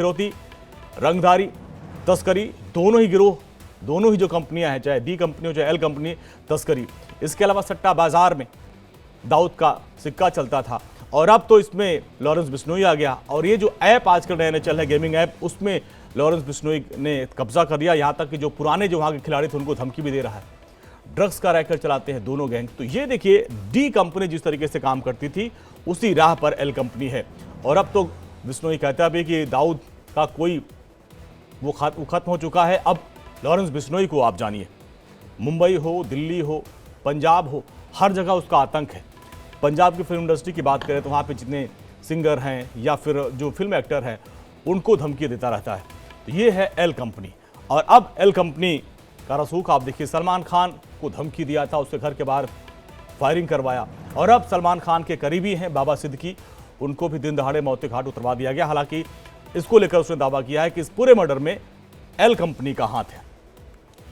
फिरौती, रंगदारी, तस्करी, दोनों ही गिरोह, दोनों ही जो कंपनियां हैं, चाहे डी कंपनी हो चाहे एल कंपनी, तस्करी। इसके अलावा सट्टा बाजार में दाऊद का सिक्का चलता था और अब तो इसमें लॉरेंस बिश्नोई आ गया। और ये जो ऐप आजकल नए नए चल रहे गेमिंग ऐप, उसमें लॉरेंस बिश्नोई ने कब्जा कर लिया। यहाँ तक कि जो पुराने जो वहाँ के खिलाड़ी थे उनको धमकी भी दे रहा है। ड्रग्स का रैकेट चलाते हैं दोनों गैंग। तो ये देखिए, डी कंपनी जिस तरीके से काम करती थी उसी राह पर एल कंपनी है। और अब तो बिश्नोई कहता भी कि दाऊद का कोई वो खत्म हो चुका है। अब लॉरेंस बिश्नोई को आप जानिए, मुंबई हो, दिल्ली हो, पंजाब हो, हर जगह उसका आतंक है। पंजाब की फिल्म इंडस्ट्री की बात करें तो वहाँ पे जितने सिंगर हैं या फिर जो फिल्म एक्टर हैं उनको धमकी देता रहता है। तो ये है एल कंपनी। और अब एल कंपनी का रसूख आप देखिए, सलमान खान को धमकी दिया था, उसके घर के बाहर फायरिंग करवाया। और अब सलमान खान के करीबी हैं बाबा सिद्दीकी, उनको भी दिन दहाड़े मौत के घाट उतरवा दिया गया। हालांकि इसको लेकर उसने दावा किया है कि इस पूरे मर्डर में एल कंपनी का हाथ है।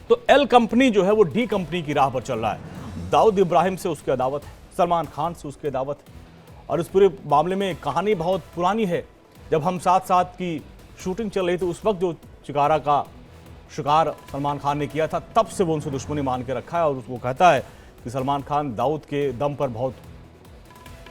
तो एल कंपनी जो है वो डी कंपनी की राह पर चल रहा है। दाऊद इब्राहिम से उसकी अदावत है, सलमान खान से उसकी अदावत है। और इस पूरे मामले में कहानी बहुत पुरानी है। जब हम साथ साथ की शूटिंग चल रही थी उस वक्त जो चिकारा का शिकार सलमान खान ने किया था, तब से वो उनसे दुश्मनी मान के रखा है। और वो कहता है कि सलमान खान दाऊद के दम पर बहुत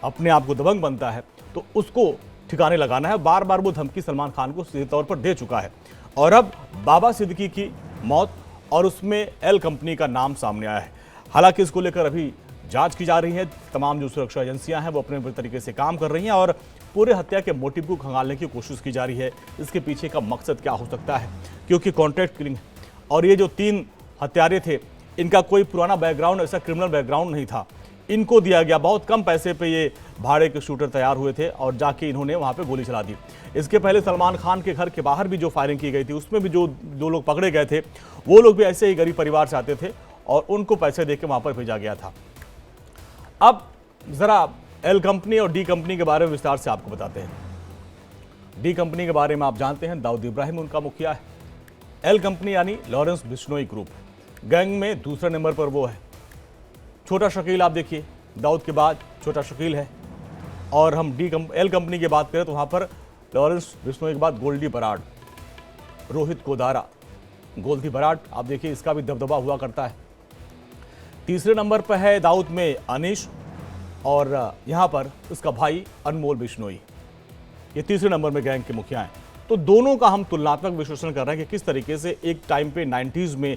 अपने आप को दबंग बनता है, तो उसको ठिकाने लगाना है। बार बार वो धमकी सलमान खान को सीधे तौर पर दे चुका है। और अब बाबा सिद्दीकी की मौत और उसमें एल कंपनी का नाम सामने आया है। हालांकि इसको लेकर अभी जांच की जा रही है। तमाम जो सुरक्षा एजेंसियां हैं वो अपने तरीके से काम कर रही हैं और पूरे हत्या के मोटिव को खंगालने की कोशिश की जा रही है। इसके पीछे का मकसद क्या हो सकता है, क्योंकि कॉन्ट्रैक्ट किलिंग है। और ये जो 3 हत्यारे थे, इनका कोई पुराना बैकग्राउंड, ऐसा क्रिमिनल बैकग्राउंड नहीं था। इनको दिया गया, बहुत कम पैसे पे ये भाड़े के शूटर तैयार हुए थे और जाके इन्होंने वहाँ पे गोली चला दी। इसके पहले सलमान खान के घर के बाहर भी जो फायरिंग की गई थी, उसमें भी जो 2 लोग पकड़े गए थे, वो लोग भी ऐसे ही गरीब परिवार से आते थे और उनको पैसे दे के वहाँ पर भेजा गया था। अब जरा एल कंपनी और डी कंपनी के बारे में विस्तार से आपको बताते हैं। डी कंपनी के बारे में आप जानते हैं, दाऊद इब्राहिम उनका मुखिया है। एल कंपनी यानी लॉरेंस बिश्नोई ग्रुप, गैंग में दूसरे नंबर पर वो है। छोटा शकील आप देखिए, दाऊद के बाद छोटा शकील है। और हम एल कंपनी की बात करें तो वहाँ पर लॉरेंस बिश्नोई के बाद गोल्डी बराड़, रोहित गोदारा, गोल्डी बराड़ आप देखिए, इसका भी दबदबा हुआ करता है। तीसरे नंबर पर है दाऊद में अनीश और यहाँ पर उसका भाई अनमोल बिश्नोई। ये तीसरे नंबर में गैंग के मुखिया हैं। तो दोनों का हम तुलनात्मक विश्लेषण कर रहे हैं कि किस तरीके से एक टाइम पे 90s में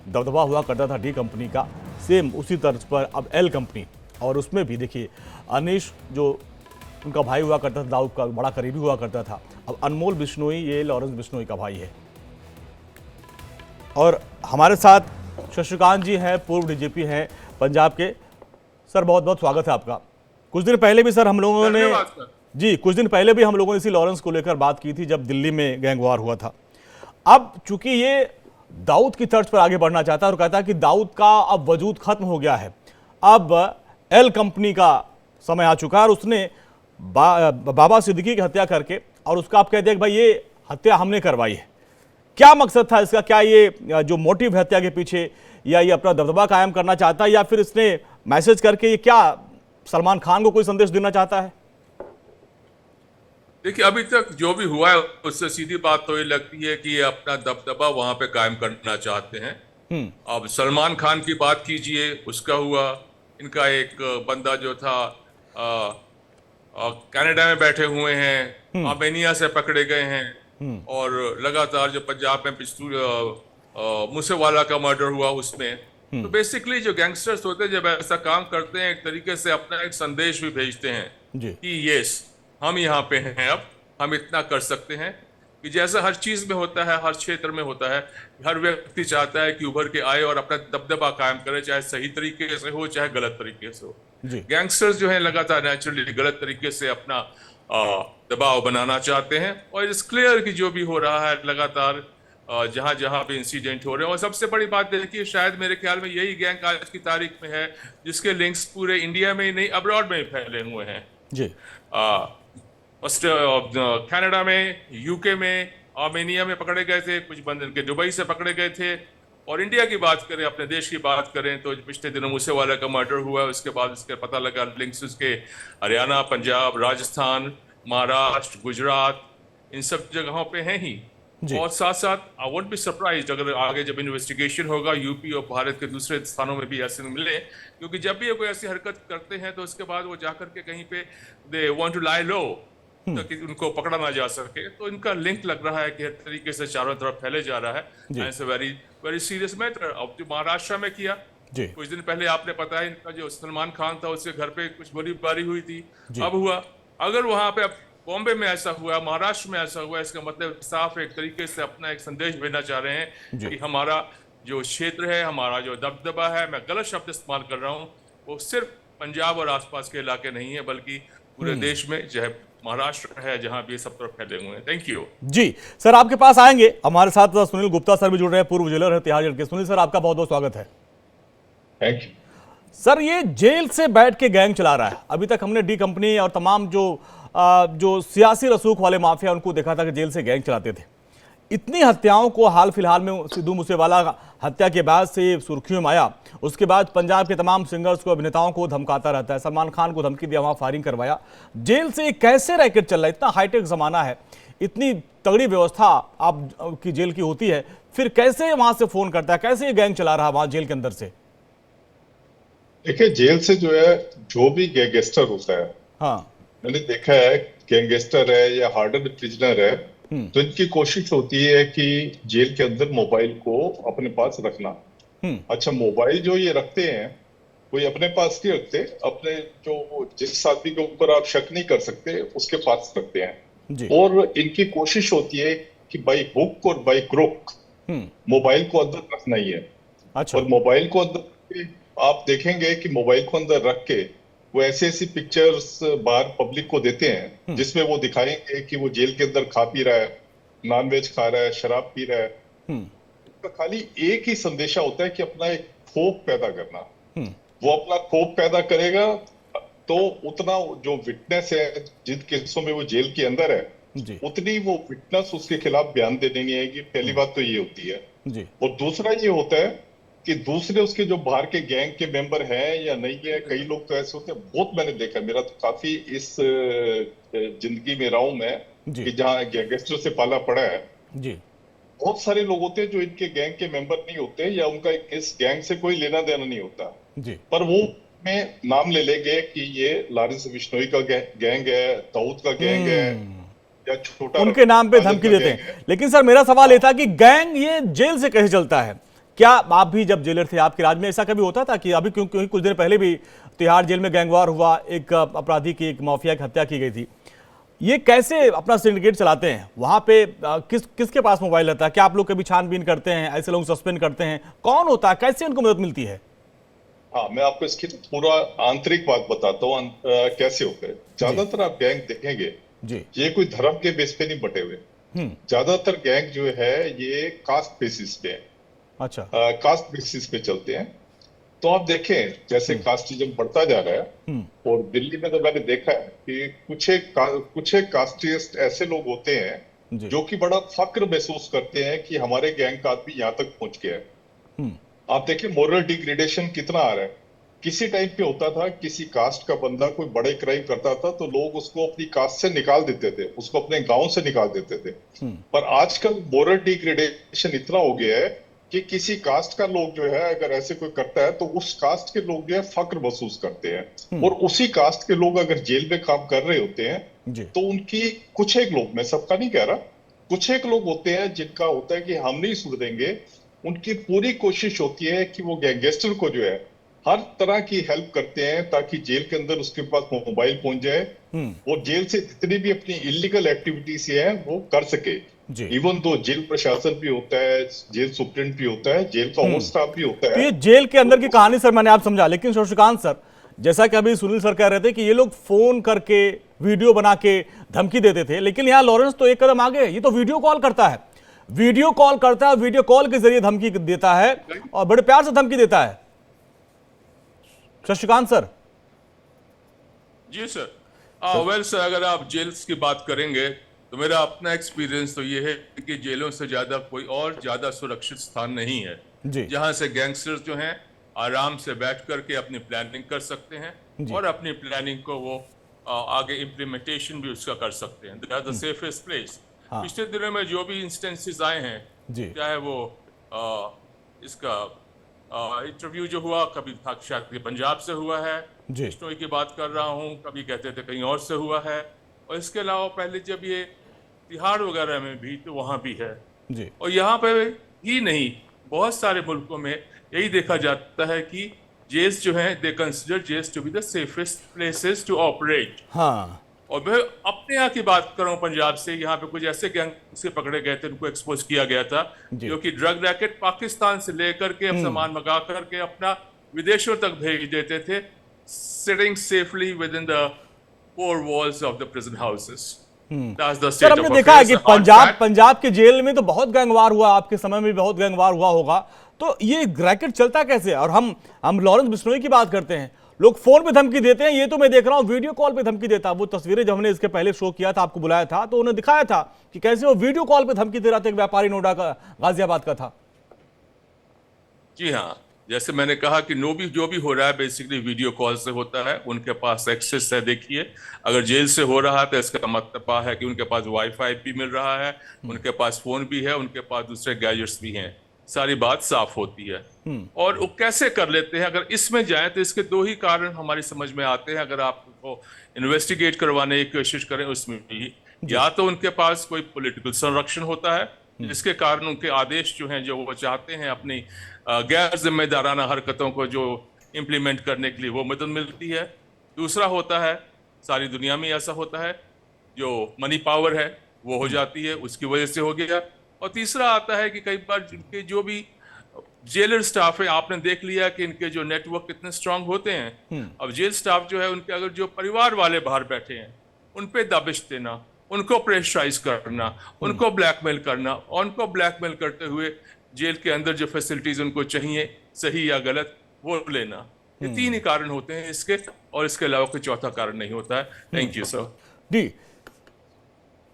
दबदबा हुआ करता था डी कंपनी का, सेम उसी तर्ज पर अब एल कंपनी। और उसमें भी देखिए, अनीश जो उनका भाई हुआ करता था, दाऊद का बड़ा करीबी हुआ करता था। अब अनमोल बिश्नोई ये लॉरेंस बिश्नोई का भाई है। और हमारे साथ शशिकांत जी हैं, पूर्व डीजीपी हैं पंजाब के। सर बहुत बहुत स्वागत है आपका। कुछ दिन पहले भी सर हम लोगों ने कुछ दिन पहले भी हम लोगों ने इसी लॉरेंस को लेकर बात की थी जब दिल्ली में गैंग वार हुआ था। अब चूंकि ये दाऊद की तर्ज पर आगे बढ़ना चाहता है और कहता है कि दाऊद का अब वजूद खत्म हो गया है, अब एल कंपनी का समय आ चुका है और उसने बाबा सिद्दीकी की हत्या करके, और उसका आप कहते हैं कि भाई ये हत्या हमने करवाई है। क्या मकसद था इसका? क्या ये जो मोटिव है हत्या के पीछे, या ये अपना दबदबा कायम करना चाहता है, या फिर इसने मैसेज करके ये क्या सलमान खान को कोई संदेश देना चाहता है? देखिए, अभी तक जो भी हुआ है उससे सीधी बात तो ये लगती है कि ये अपना दबदबा वहां पे कायम करना चाहते हैं। अब सलमान खान की बात कीजिए, उसका हुआ। इनका एक बंदा जो था कनाडा में बैठे हुए हैं, आर्मेनिया से पकड़े गए हैं। और लगातार जो पंजाब में मूसेवाला का मर्डर हुआ उसमें, तो बेसिकली जो गैंगस्टर्स होते हैं जब ऐसा काम करते हैं, एक तरीके से अपना एक संदेश भी भेजते हैं कि यस, हम यहाँ पे हैं, अब हम इतना कर सकते हैं। कि जैसा हर चीज में होता है, हर क्षेत्र में होता है, हर व्यक्ति चाहता है कि उभर के आए और अपना दबदबा कायम करे, चाहे सही तरीके से हो चाहे गलत तरीके से हो। गैंगस्टर्स जो है लगातार नेचुरली गलत तरीके से अपना दबाव बनाना चाहते हैं। और इट्स क्लियर कि जो भी हो रहा है लगातार जहां जहां भी इंसिडेंट हो रहे हैं। और सबसे बड़ी बात देखिए, शायद मेरे ख्याल में यही गैंग आज की तारीख में है जिसके लिंक्स पूरे इंडिया में ही नहीं, अब्रॉड में ही फैले हुए हैं जी। कनाडा में, यूके में, आर्मेनिया में पकड़े गए थे, कुछ बंद इनके दुबई से पकड़े गए थे। और इंडिया की बात करें, अपने देश की बात करें, तो पिछले दिनों मूसेवाला का मर्डर हुआ, उसके बाद इसके पता लगा लिंक्स उसके हरियाणा, पंजाब, राजस्थान, महाराष्ट्र, गुजरात, इन सब जगहों पे हैं ही। जी। और साथ साथ आई वोंट बी सरप्राइज अगर आगे जब इन्वेस्टिगेशन होगा यूपी और भारत के दूसरे स्थानों में भी ऐसे मिले, क्योंकि जब भी ये कोई ऐसी हरकत करते हैं तो उसके बाद वो जाकर के कहीं पे दे वांट टू लाई लो ताकि उनको पकड़ा ना जा सके। तो इनका लिंक लग रहा है कि हर तरीके से चारों तरफ फैले जा रहा है। जी। It's a very very serious matter. अब जो महाराष्ट्र में किया जी। कुछ दिन पहले आपने पता है इनका जो सलमान खान था उसके घर पे कुछ गोलीबारी हुई थी, जी। अब हुआ। अगर वहां पे बॉम्बे में ऐसा हुआ, महाराष्ट्र में ऐसा हुआ, इसका मतलब साफ एक तरीके से अपना एक संदेश भेजना चाह रहे हैं कि हमारा जो क्षेत्र है, हमारा जो दबदबा है, मैं गलत शब्द इस्तेमाल कर रहा हूँ, वो सिर्फ पंजाब और आसपास के इलाके नहीं है बल्कि पूरे देश में, चाहे महाराष्ट्र है जहां भी सब तरफ फैले हुए हैं। थैंक यू जी सर, आपके पास आएंगे। हमारे साथ सुनील गुप्ता सर भी जुड़ रहे हैं, पूर्व जेलर है तिहाड़ जेल के। सुनील सर, आपका बहुत बहुत स्वागत है। थैंक यू सर, ये जेल से बैठ के गैंग चला रहा है। अभी तक हमने डी कंपनी और तमाम जो सियासी रसूख वाले माफिया उनको देखा था कि जेल से गैंग चलाते थे। इतनी हत्याओं को हाल फिलहाल में सिद्धू मूसेवाला हत्या के बाद से सुर्खियों में आया। उसके बाद पंजाब के तमाम सिंगर्स को, अभिनेताओं को धमकाता रहता है। सलमान खान को धमकी दिया, वहां फायरिंग करवाया। जेल से कैसे रैकेट चल रहा है? इतना हाईटेक जमाना है, इतनी तगड़ी व्यवस्था आप की जेल की होती है, फिर कैसे वहां से फोन करता है? कैसे ये गैंग चला रहा है वहां जेल के अंदर से? देखिए, जेल से जो है जो भी गैंगस्टर होता है, हाँ, मैंने देखा है, गैंगस्टर है या हार्डर प्रिजनर है, तो इनकी कोशिश होती है कि जेल के अंदर मोबाइल को अपने पास रखना। अच्छा, मोबाइल जो ये रखते हैं कोई अपने पास नहीं रखते, अपने जो जिस आदमी के ऊपर आप शक नहीं कर सकते उसके पास रखते हैं। और इनकी कोशिश होती है कि बाई हुक और बाई क्रुक मोबाइल को अंदर रखना ही है। अच्छा। और मोबाइल को अंदर आप देखेंगे कि मोबाइल को अंदर रख के वो ऐसी ऐसी पिक्चर्स बाहर पब्लिक को देते हैं जिसमें वो दिखाएंगे कि वो जेल के अंदर खा पी रहा है, नॉनवेज खा रहा है, शराब पी रहा है। तो खाली एक ही संदेशा होता है कि अपना एक खौफ पैदा करना। वो अपना खौफ पैदा करेगा तो उतना जो विटनेस है जिन केसों में वो जेल के अंदर है, उतनी वो विटनेस उसके खिलाफ बयान देने नहीं आएगी। पहली बात तो ये होती है। और दूसरा ये होता है कि दूसरे उसके जो बाहर के गैंग के मेंबर हैं या नहीं है, कई लोग तो ऐसे होते हैं, बहुत मैंने देखा, मेरा तो काफी इस जिंदगी में रहा हूं मैं कि जहां गैंगस्टर से पाला पड़ा है। बहुत सारे लोग होते हैं जो इनके गैंग के मेंबर नहीं होते या उनका इस गैंग से कोई लेना देना नहीं होता, पर वो में नाम ले लेंगे कि ये लॉरेंस बिश्नोई का गैंग है, दाऊद का गैंग है या छोटा, उनके नाम पे धमकी देते हैं। लेकिन सर, मेरा सवाल ये था कि गैंग ये जेल से कैसे चलता है? क्या आप भी जब जेलर थे, आपके राज में ऐसा कभी होता था कि अभी, क्योंकि कुछ दिन पहले भी तिहाड़ जेल में गैंगवार हुआ, एक अपराधी की, एक माफिया की हत्या की गई थी। ये कैसे अपना सिंडिकेट चलाते हैं? वहां पे किसके पास मोबाइल रहता है? क्या आप लोग कभी छानबीन करते हैं? ऐसे लोग सस्पेंड करते हैं? कौन होता है? कैसे उनको मदद मिलती है? हाँ, मैं आपको इसकी पूरा आंतरिक बात बताता हूँ कैसे होता है। ज्यादातर आप गैंग देखेंगे ये कोई धर्म के बेस पे नहीं बटे हुए। ज्यादातर गैंग जो है ये कास्ट बेसिस पे है। अच्छा। कास्ट बेसिस पे चलते हैं। तो आप देखें जैसे कास्टिज्म बढ़ता जा रहा है, और दिल्ली में तो मैंने देखा है कि कुछ एक कास्टिस्ट ऐसे लोग होते हैं जो कि बड़ा फक्र महसूस करते हैं कि हमारे गैंग का आदमी यहाँ तक पहुंच गया है। आप देखें मोरल डिग्रेडेशन कितना आ रहा है। किसी टाइम पे होता था, किसी कास्ट का बंदा कोई बड़े क्राइम करता था तो लोग उसको अपनी कास्ट से निकाल देते थे, उसको अपने गांव से निकाल देते थे। पर आजकल मोरल डिग्रेडेशन इतना हो गया है कि किसी कास्ट का लोग जो है अगर ऐसे कोई करता है तो उस कास्ट के लोग जो है फक्र महसूस करते हैं। और उसी कास्ट के लोग अगर जेल में काम कर रहे होते हैं तो उनकी कुछ एक लोग, मैं सबका नहीं कह रहा, कुछ एक लोग होते हैं जिनका होता है कि हम नहीं सुधरेंगे। उनकी पूरी कोशिश होती है कि वो गैंगस्टर को जो है हर तरह की हेल्प करते हैं ताकि जेल के अंदर उसके पास मोबाइल पहुंच जाए और जेल से जितनी भी अपनी इलीगल एक्टिविटीज है वो कर सके। इवन दो जेल प्रशासन भी होता है, जेल सुप्रिंट भी होता है, जेल का और स्टाफ भी होता है। तो ये जेल के अंदर की कहानी सर मैंने आप समझा, लेकिन शशिकांत सर, जैसा कि अभी सुनील सर कह रहे थे कि ये लोग फोन करके, वीडियो बना के धमकी देते थे, लेकिन यहाँ लॉरेंस तो एक कदम आगे, ये तो वीडियो कॉल करता है, वीडियो कॉल के जरिए धमकी देता है और बड़े प्यार से धमकी देता है। शशिकांत सर। जी सर। वेल सर, अगर आप जेल्स की बात करेंगे तो मेरा अपना एक्सपीरियंस तो ये है कि जेलों से ज्यादा कोई और ज्यादा सुरक्षित स्थान नहीं है जहां से गैंगस्टर्स जो हैं आराम से बैठ करके अपनी प्लानिंग कर सकते हैं और अपनी प्लानिंग को वो आगे इम्प्लीमेंटेशन भी उसका कर सकते हैं। That is the safest place. हाँ। पिछले दिनों में जो भी इंस्टेंसेस आए हैं, जी चाहे वो इसका इंटरव्यू जो हुआ, कभी था शायद कि पंजाब से हुआ है, जी बिश्नोई की बात कर रहा हूँ, कभी कहते थे कहीं और से हुआ है, और इसके अलावा पहले जब ये तिहाड़ वगैरह में भी, तो वहाँ भी है। जी और यहाँ पे ही नहीं, बहुत सारे मुल्कों में यही देखा जाता है कि जेल्स जो हैं, they consider jails to be the safest places to operate. हाँ और मैं अपने यहाँ की बात कर रहा हूँ, पंजाब से, यहाँ पे कुछ ऐसे गैंग से पकड़े गए थे, उनको एक्सपोज किया गया था, जी जो कि ड्रग रैकेट पाकिस्तान से लेकर के अब सामान मंगा करके अपना विदेशों तक भेज देते थे, sitting safely with in the four walls of the prison houses. That's the sir, state हमने ऑफ देखा है अफेयर्स। कि पंजाब के जेल में तो बहुत गैंगवार हुआ, आपके समय में भी बहुत गैंगवार हुआ होगा। तो ये रैकेट चलता कैसे? और हम लॉरेंस बिश्नोई की बात करते हैं, लोग फोन पे धमकी देते हैं, ये तो मैं देख रहा हूं वीडियो कॉल पे धमकी देता। वो तस्वीरें जब हमने इसके पहले शो किया था, आपको बुलाया था, तो उन्होंने दिखाया था कि कैसे वो वीडियो कॉल पे धमकी दे रहा था। एक व्यापारी नोएडा का, गाजियाबाद का था। जी हाँ, जैसे मैंने कहा कि जो भी हो रहा है बेसिकली वीडियो कॉल से होता है, उनके पास एक्सेस है। देखिए, अगर जेल से हो रहा है तो इसका मतलब है कि उनके पास वाईफाई भी मिल रहा है, उनके पास फोन भी है, उनके पास दूसरे गैजेट्स भी हैं, सारी बात साफ होती है। और वो कैसे कर लेते हैं, अगर इसमें जाए तो इसके दो ही कारण हमारी समझ में आते हैं। अगर आप इन्वेस्टिगेट करवाने की कोशिश करें उसमें भी, या तो उनके पास कोई पॉलिटिकल संरक्षण होता है, जिसके कारण उनके आदेश जो हैं, जो वो चाहते हैं अपनी गैर जिम्मेदाराना हरकतों को जो इम्प्लीमेंट करने के लिए, वो मदद मिलती है। दूसरा होता है, सारी दुनिया में ऐसा होता है, जो मनी पावर है वो हो जाती है, उसकी वजह से हो गया। और तीसरा आता है कि कई बार इनके जो भी जेलर स्टाफ है, आपने देख लिया कि इनके जो नेटवर्क कितने स्ट्रांग होते हैं। अब जेल स्टाफ जो है, उनके अगर जो परिवार वाले बाहर बैठे हैं, उन पे दबिश देना, उनको प्रेशराइज करना, उनको ब्लैकमेल करना, और उनको ब्लैकमेल करते हुए जेल के अंदर जो फैसिलिटीज उनको चाहिए, सही या गलत, वो लेना। ये तीन ही कारण होते हैं इसके, और इसके अलावा कोई चौथा कारण नहीं होता है। Thank you sir. D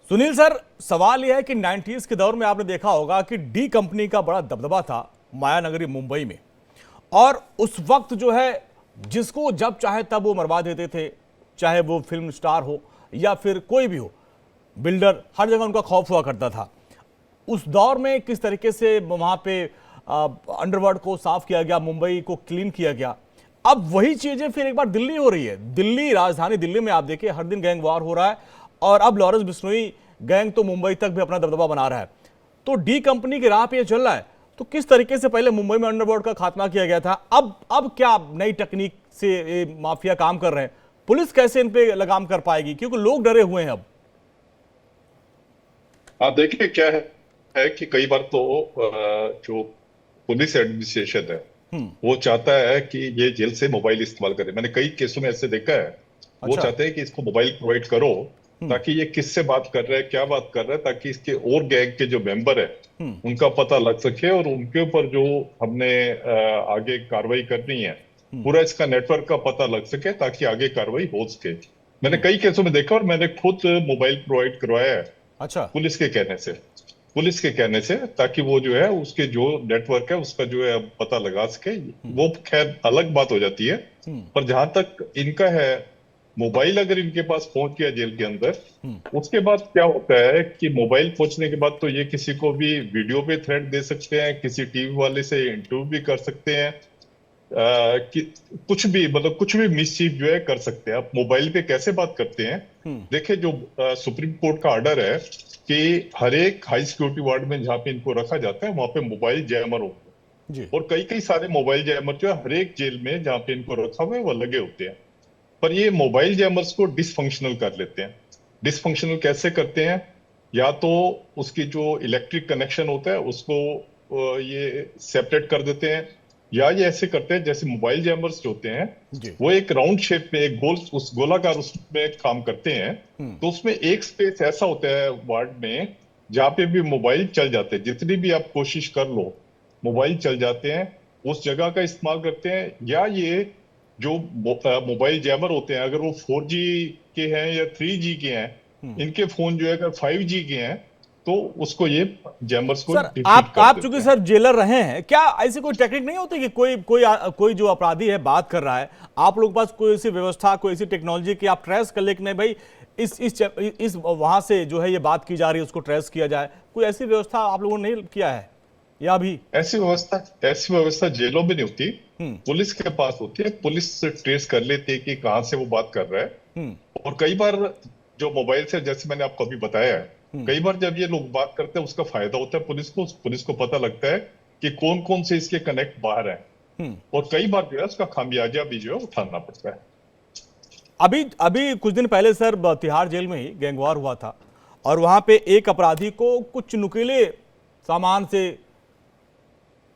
Sunil sir, सवाल यह है कि 90s के दौर में आपने देखा होगा कि डी कंपनी का बड़ा दबदबा था मायानगरी मुंबई में, और उस वक्त जो है जिसको जब चाहे तब वो मरवा देते थे, चाहे वो फिल्म स्टार हो या फिर कोई भी हो, बिल्डर, हर जगह उनका खौफ हुआ करता था। उस दौर में किस तरीके से वहां पे अंडरवर्ल्ड को साफ किया गया, मुंबई को क्लीन किया गया। अब वही चीजें फिर एक बार दिल्ली हो रही है। दिल्ली, राजधानी दिल्ली में आप देखिए हर दिन गैंग वार हो रहा है, और अब लॉरेंस बिश्नोई गैंग तो मुंबई तक भी अपना दबदबा बना रहा है। तो डी कंपनी की राह पे ये चल रहा है। तो किस तरीके से पहले मुंबई में अंडरवर्ल्ड का खात्मा किया गया था, अब क्या नई टेक्निक से ये माफिया काम कर रहे हैं? पुलिस कैसे इन पे लगाम कर पाएगी, क्योंकि लोग डरे हुए हैं अब। आप देखिए क्या है कि कई बार तो जो पुलिस एडमिनिस्ट्रेशन है वो चाहता है कि ये जेल से मोबाइल इस्तेमाल करे। मैंने कई केसों में ऐसे देखा है। वो अच्छा। चाहते हैं कि इसको मोबाइल प्रोवाइड करो, ताकि ये किससे बात कर रहा है, क्या बात कर रहा है, ताकि इसके और गैंग के जो मेंबर है उनका पता लग सके, और उनके ऊपर जो हमने आगे कार्रवाई करनी है, पूरा इसका नेटवर्क का पता लग सके, ताकि आगे कार्रवाई हो सके। मैंने कई केसों में देखा, और मैंने खुद मोबाइल प्रोवाइड करवाया है अच्छा। पुलिस के कहने से, ताकि वो जो है उसके जो नेटवर्क है उसका जो है पता लगा सके। वो खैर अलग बात हो जाती है, पर जहां तक इनका है, मोबाइल अगर इनके पास पहुंच गया जेल के अंदर, उसके बाद क्या होता है कि मोबाइल पहुंचने के बाद तो ये किसी को भी वीडियो पे थ्रेट दे सकते हैं, किसी टीवी वाले से इंटरव्यू भी कर सकते हैं, कि कुछ भी, मतलब कुछ भी मिसचीफ जो है कर सकते हैं। आप मोबाइल पे कैसे बात करते हैं? देखिए, जो सुप्रीम कोर्ट का ऑर्डर है कि हर एक हाई सिक्योरिटी वार्ड में जहां पे इनको रखा जाता है, वहां पे मोबाइल जैमर होते हैं, और कई सारे मोबाइल जैमर जो है हर एक जेल में जहां पे इनको रखा हुआ है वो लगे होते हैं। पर ये मोबाइल जैमर्स को डिसफंक्शनल कर लेते हैं। डिसफंक्शनल कैसे करते हैं? या तो उसकी जो इलेक्ट्रिक कनेक्शन होता है उसको ये सेपरेट कर देते हैं, या ये ऐसे करते हैं जैसे मोबाइल जैमर्स जो होते हैं वो एक राउंड शेप में, एक उस गोलाकार उसमें काम करते हैं। तो उसमें एक स्पेस ऐसा होता है वार्ड में जहां पे भी मोबाइल चल जाते हैं, जितनी भी आप कोशिश कर लो मोबाइल चल जाते हैं, उस जगह का इस्तेमाल करते हैं। या ये जो मोबाइल जैमर होते हैं, अगर वो 4G के हैं या 3G के हैं, इनके फोन जो है अगर 5G के हैं, तो उसको ये जैमर्स को सर डिफीट कर आप देते चूंकि हैं। सर जेलर रहे हैं, क्या ऐसी कोई टेक्निक नहीं होती कि कोई जो अपराधी है बात कर रहा है, आप लोगों के पास कोई ऐसी व्यवस्था, कोई ऐसी टेक्नोलॉजी कि आप ट्रेस कर ले कि नहीं भाई इस वहां से जो है ये बात की जा रही है उसको ट्रेस किया जाए? कोई ऐसी व्यवस्था आप लोगों ने नहीं किया है या अभी? ऐसी व्यवस्था जेलों में नहीं होती, हम्म। पुलिस के पास होती है। पुलिस ट्रेस कर लेती है कि कहाँ से वो बात कर रहा है। हम्म। और कई बार जो मोबाइल से, जैसे मैंने आपको अभी बताया है, कई बार जब ये लोग बात करते हैं उसका फायदा होता है पुलिस को पता लगता है कि कौन कौन से इसके कनेक्ट बाहर हैं। हम्म। और कई बार जो है उसका खामियाजा भी जो है उठाना पड़ता है। अभी अभी कुछ दिन पहले सर तिहाड़ जेल में ही गैंगवार हुआ था और वहां पे एक अपराधी को कुछ नुकीले सामान से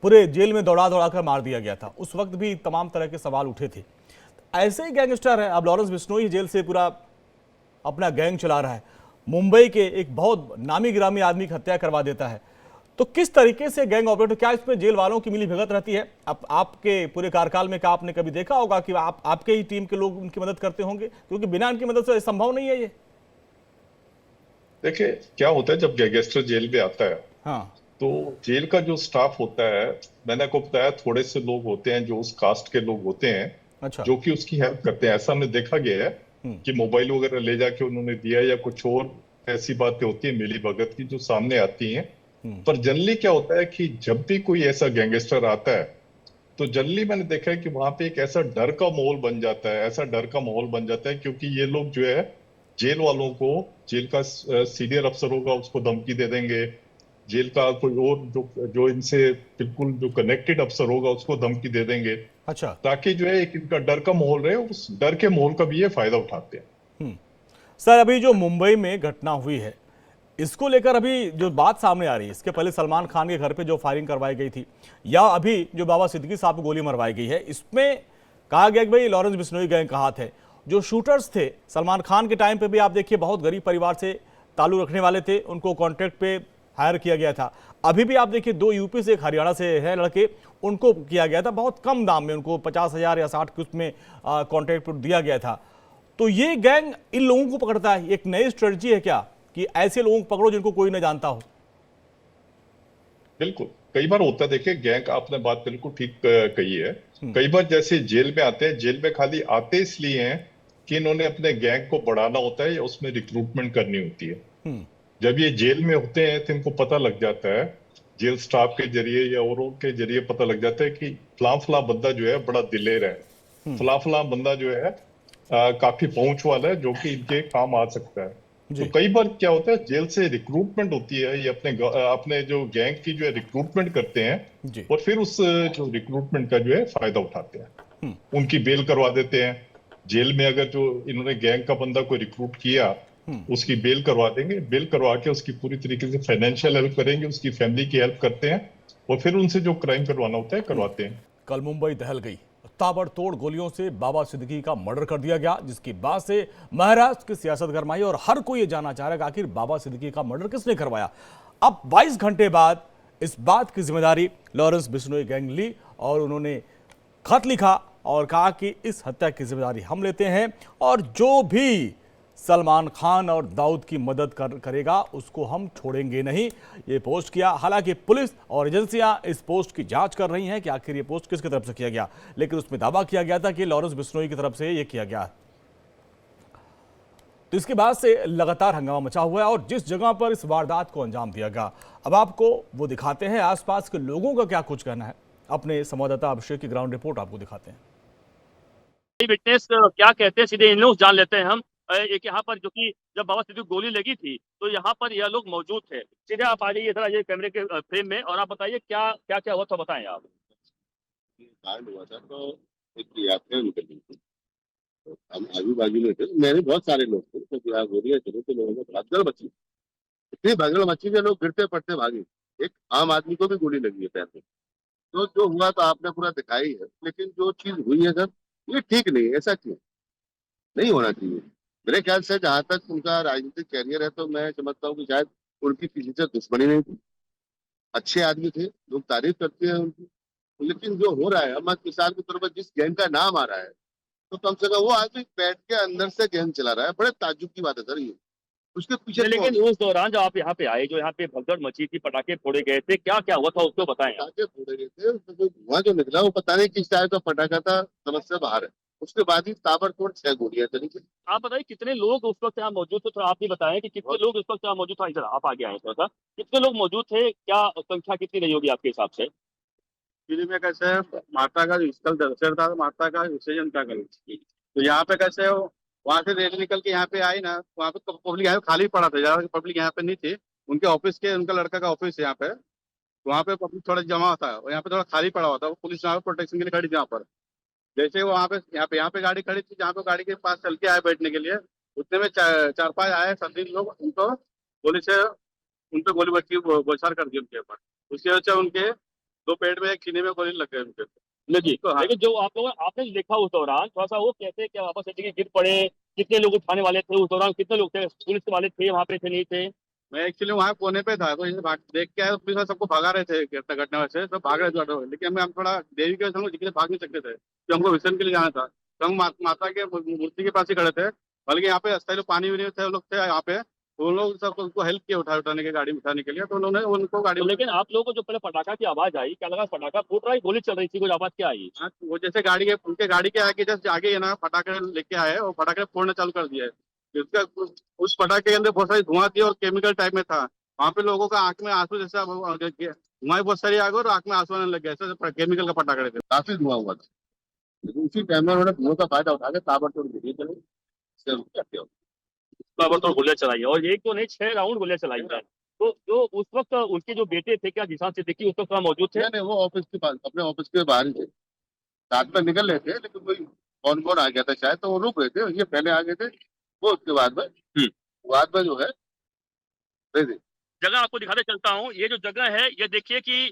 पूरे जेल में दौड़ा दौड़ा कर मार दिया गया था। उस वक्त भी तमाम तरह के सवाल उठे थे। ऐसे ही गैंगस्टर है, अब लॉरेंस बिश्नोई जेल से पूरा अपना गैंग चला रहा है, मुंबई के एक बहुत नामी गिरामी आदमी की हत्या करवा देता है। तो किस तरीके से गैंग ऑपरेटर, क्या इसमें जेल वालों की मिली भगत रहती है? आपके पूरे कार्यकाल में क्या आपने कभी देखा होगा कि आपके ही टीम के लोग उनकी मदद करते होंगे? क्योंकि बिना इनकी मदद से संभव नहीं है ये। देखिए क्या होता है जब गैंगस्टर जेल में आता है, हाँ। तो जेल का जो स्टाफ होता है, मैंने आपको बताया थोड़े से लोग होते हैं जो उस कास्ट के लोग होते हैं, अच्छा। जो कि उसकी हेल्प करते हैं। ऐसा हमने देखा गया है कि मोबाइल वगैरह ले जाके उन्होंने दिया या कुछ और ऐसी बातें होती है मिली भगत की जो सामने आती हैं। पर जनरली क्या होता है कि जब भी कोई ऐसा गैंगस्टर आता है तो जनरली मैंने देखा है कि वहां पे एक ऐसा डर का माहौल बन जाता है, ऐसा डर का माहौल बन जाता है, क्योंकि ये लोग जो है जेल वालों को, जेल का सीनियर अफसर होगा उसको धमकी दे देंगे, जेल का कोई और जो जो इनसे बिल्कुल जो कनेक्टेड अफसर होगा उसको धमकी दे देंगे, अच्छा। ताकि जो है एक इनका डर का माहौल रहे। उस डर के माहौल का भी ये फायदा उठाते हैं। सर अभी जो मुंबई में घटना हुई है, इसको लेकर अभी जो बात सामने आ रही है, इसके पहले सलमान खान के घर पे जो फायरिंग करवाई गई थी या अभी जो बाबा सिद्दीकी साहब को गोली मरवाई गई है, इसमें कहा गया कि भाई लॉरेंस बिश्नोई गैंग का हाथ है। जो शूटर्स थे सलमान खान के टाइम पे भी आप देखिए बहुत गरीब परिवार से ताल्लुक रखने वाले थे, उनको कॉन्ट्रैक्ट पे हायर किया गया था। अभी भी आप देखिए 2 यूपी से, एक हरियाणा से है लड़के, उनको किया गया था बहुत कम दाम में, उनको 50,000 या 60 के उसमें कॉन्ट्रैक्ट पर दिया गया था। तो ये गैंग इन लोगों को पकड़ता है, एक नई स्ट्रेटजी है क्या कि ऐसे लोगों को पकड़ो जिनको कोई न जानता हो? बिल्कुल, कई बार होता है। देखिए गैंग, आपने बात बिल्कुल ठीक कही है। कई बार जैसे जेल में आते हैं, जेल में खाली आते इसलिए हैं कि इन्होंने अपने गैंग को बढ़ाना होता है या उसमें रिक्रूटमेंट करनी होती है। जब ये जेल में होते हैं तो इनको पता लग जाता है, जेल स्टाफ के जरिए या औरों के जरिए पता लग जाता है कि फलां फलां बंदा जो है बड़ा दिलेर है, फलां फलां बंदा जो है काफी पहुंच वाला है, जो कि इनके काम आ सकता है। तो कई बार क्या होता है, जेल से रिक्रूटमेंट होती है, ये अपने जो गैंग की जो है रिक्रूटमेंट करते हैं और फिर उस जो रिक्रूटमेंट का जो है फायदा उठाते हैं, उनकी बेल करवा देते हैं। जेल में अगर जो इन्होंने गैंग का बंदा को रिक्रूट किया, उसकी बेल करवा देंगे, बेल करवा के उसकी पूरी तरीके से फाइनेंशियल हेल्प करेंगे, उसकी फैमिली की हेल्प करते हैं और फिर उनसे जो क्राइम करवाना होता है करवाते हैं। कल मुंबई दहल गई, ताबड़तोड़ गोलियों से बाबा सिद्दीकी का मर्डर कर दिया गया, जिसकी बात से महाराष्ट्र की सियासत गरमाई और हर कोई ये जानना चाह रहा है कि आखिर बाबा सिद्दीकी का मर्डर किसने करवाया। अब 22 घंटे बाद इस बात की जिम्मेदारी लॉरेंस बिश्नोई गैंग ली और उन्होंने खत लिखा और कहा कि इस हत्या की जिम्मेदारी हम लेते हैं और जो भी सलमान खान और दाऊद की मदद करेगा उसको हम छोड़ेंगे नहीं, ये पोस्ट किया। हालांकि पुलिस और एजेंसियां इस पोस्ट की जांच कर रही हैं कि आखिर ये पोस्ट किसकी तरफ से किया गया, लेकिन उसमें दावा किया गया था कि लॉरेंस बिश्नोई की तरफ से ये किया गया। तो इसके बाद से लगातार हंगामा मचा हुआ है और जिस जगह पर इस वारदात को अंजाम दिया गया, अब आपको वो दिखाते हैं आसपास के लोगों का क्या कुछ कहना है। अपने संवाददाता अभिषेक की ग्राउंड रिपोर्ट आपको दिखाते हैं। विटनेस क्या कहते हैं सीधे इन लोग जान लेते हैं हम। एक यहाँ पर जो कि जब बाबा सिद्दीकी को गोली लगी थी तो यहाँ पर यह लोग मौजूद थे। सीधे आप आ जाइए इधर, आइए कैमरे के फ्रेम में और आप बताइए क्या क्या क्या हुआ था, बताएं आप। कांड हुआ था तो एक यात्रा निकल गई थी, तो हम आजू बाजू में थे, मैंने बहुत सारे लोग थे, तो यहाँ गोलियां चली तो लोगों में भगदड़ मची, इतनी भगदड़ मची कि लोग गिरते पड़ते भागे। एक आम आदमी को भी गोली लगी है पैर में। तो जो हुआ तो आपने पूरा दिखाई है, लेकिन जो चीज हुई है सर ये ठीक नहीं है। ऐसा क्यों नहीं होना चाहिए? मेरे ख्याल से जहां तक उनका राजनीतिक कैरियर है तो मैं समझता हूँ कि शायद उनकी किसी से दुश्मनी नहीं थी, अच्छे आदमी थे, लोग तारीफ करते हैं उनकी। लेकिन जो हो रहा है, हम मिसाल के तौर पर जिस गैंग का नाम आ रहा है, तो कम से कम वो आदमी बैठ के अंदर से गैंग चला रहा है। बड़े ताज्जुब की बात है सर ये। उसके पीछे लेकिन उस दौरान जब आप यहाँ पे आए, जो यहाँ पे भगदड़ मची थी, पटाखे फोड़े गए थे, क्या क्या हुआ था उसको बताएं आप। पटाखे फोड़े गए थे, उसमें जो धुआं जो निकला वो पता नहीं किस टाइप का पटाखा था, समझ से बाहर है। उसके बाद ही ताबड़तोड़ 6 गोलियां चली थी। आप बताइए कितने लोग उस वक्त यहाँ मौजूद थे, थोड़ा आप भी बताएं कि कितने लोग उस वक्त यहाँ मौजूद था। इधर आप आगे आए थोड़ा सा, कितने लोग मौजूद थे, क्या संख्या कितनी रही होगी आपके हिसाब से। एक्चुअली में कैसे है, माता का कल दशहरा था, माता का विसर्जन था कल। तो यहाँ पे कैसे हो, वहां से रैली निकल के यहाँ पे आई ना, वहाँ पे पब्लिक यहाँ खाली पड़ा था, ज्यादा पब्लिक यहाँ पे नहीं थी। उनके ऑफिस के, उनका लड़का का ऑफिस है यहाँ पे, तो वहाँ पे पब्लिक थोड़ा जमा था और यहाँ पे थोड़ा खाली पड़ा हुआ था। वो पुलिस यहाँ पे प्रोटेक्शन के लिए खड़ी थी यहाँ पर। जैसे वो वहाँ पे यहाँ पे गाड़ी खड़ी थी, जहाँ पे गाड़ी के पास चल के आए बैठने के लिए, उतने में चार पांच आए संदिग्ध लोग, उनको गोली से उन पे गोली बच्ची बौछार कर दी उनके ऊपर। उसकी वजह से उनके 2 पेट में, 1 सीने में गोली लग गई उनके। जी, तो हाँ, लेकिन जो आप लोगों आपने देखा उस दौरान, थोड़ा सा वो कैसे, क्या वापस से गिर पड़े, कितने लोग उठाने वाले थे उस दौरान, कितने लोग थे, पुलिस वाले थे वहाँ पे, थे नहीं थे। मैं एक्चुअली वहाँ कोने पे था, तो ये भाग देख के आए तो पुलिस वाले सबको भगा रहे थे घटना से, सब भाग रहे थे ऑटो में। लेकिन हम थोड़ा देवी के वजह से भाग नहीं सकते थे, तो हमको विसर्जन के लिए जाना था। तो हम माता के मूर्ति के पास ही खड़े थे, बल्कि यहाँ पे स्थायी लोग पानी भी थे, लोग थे यहाँ पे, तो उन लोग सबको उनको हेल्प किया उठाने के, गाड़ी में उठाने के लिए। तो उन्होंने उनको गाड़ी तो में, लेकिन आप लोगों को जो पहले पटाखा की आवाज आई, क्या लगा पटाखा फूट रहा है, गोली चल रही थी, कुछ आवाज क्या आई। हाँ, वो जैसे गाड़ी के, उनके गाड़ी के आगे जस्ट आगे है ना, पटाखे लेके आए और पटाखे फोड़ना चालू कर दिया है। उसका उस पटाखे के अंदर बहुत सारी धुआं थी और केमिकल टाइप में था। वहाँ पे लोगों का आंख में आंसू, जैसा धुआं बहुत सारी आ गई और आंख में आंसू आने लग गया, ऐसे केमिकल का पटाखे थे। काफी धुआं हुआ था, लेकिन उसी टाइम में उन्होंने धुआं का फायदा उठा के ताबड़तोड़ गिरी चले, इससे रुक जाते हो। ताबड़तोड़ गोलियां चलाई है, और एक तो नहीं 6 राउंड गोलियां चलाई है। तो जो उस वक्त उनके जो बेटे थे, क्या जिशान सिद्दीकी उस वक्त वहाँ मौजूद थे। नहीं, वो ऑफिस के पास, अपने ऑफिस के बाहर ही थे, साथ में निकल रहे थे, लेकिन कोई कौन कौन आ गया था शायद, तो वो रुक गए थे, ये पहले आ गए थे, वो उसके बाद में जो है दे दे। जगह आपको दिखाते चलता हूँ, ये जो जगह है, ये देखिए कि